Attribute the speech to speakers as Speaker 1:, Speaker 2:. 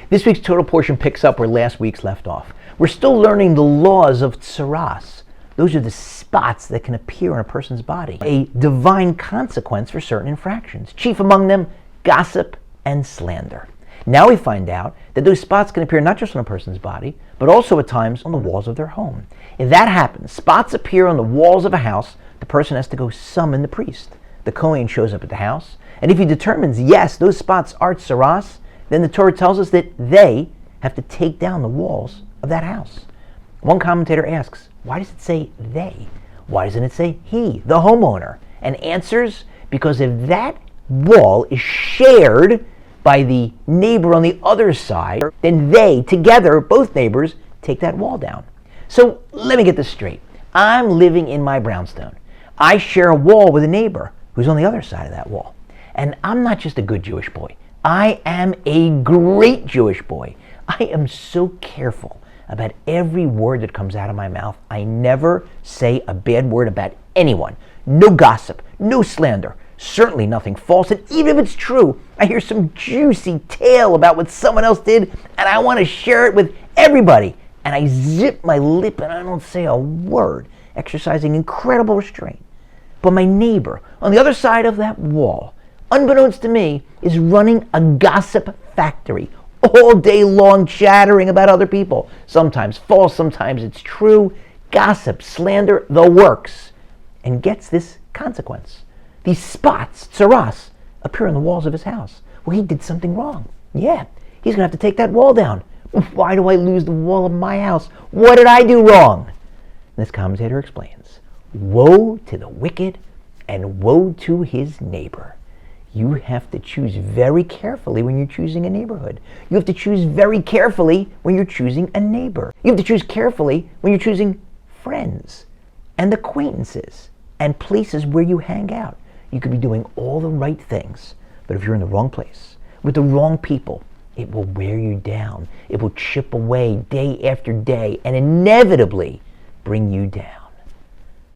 Speaker 1: This week's Total Portion picks up where last week's left off. We're still learning the laws of tsaras. Those are the spots that can appear on a person's body, a divine consequence for certain infractions. Chief among them, gossip and slander. Now we find out that those spots can appear not just on a person's body, but also at times on the walls of their home. If that happens, spots appear on the walls of a house, the person has to go summon the priest. The Kohen shows up at the house, and if he determines, yes, those spots are tsaras, then the Torah tells us that they have to take down the walls of that house. One commentator asks, why does it say they? Why doesn't it say he, the homeowner? And answers, because if that wall is shared by the neighbor on the other side, then they, together, both neighbors, take that wall down. So let me get this straight. I'm living in my brownstone. I share a wall with a neighbor who's on the other side of that wall. And I'm not just a good Jewish boy. I am a great Jewish boy. I am so careful about every word that comes out of my mouth. I never say a bad word about anyone. No gossip, no slander, certainly nothing false. And even if it's true, I hear some juicy tale about what someone else did, and I want to share it with everybody. And I zip my lip and I don't say a word, exercising incredible restraint. But my neighbor on the other side of that wall, unbeknownst to me, is running a gossip factory all day long, chattering about other people. Sometimes false, sometimes it's true. Gossip, slander, the works. And gets this consequence. These spots, tsaras, appear on the walls of his house. Well, he did something wrong. Yeah, he's going to have to take that wall down. Why do I lose the wall of my house? What did I do wrong? This commentator explains, woe to the wicked and woe to his neighbor. You have to choose very carefully when you're choosing a neighborhood. You have to choose very carefully when you're choosing a neighbor. You have to choose carefully when you're choosing friends and acquaintances and places where you hang out. You could be doing all the right things, but if you're in the wrong place, with the wrong people, it will wear you down. It will chip away day after day and inevitably bring you down.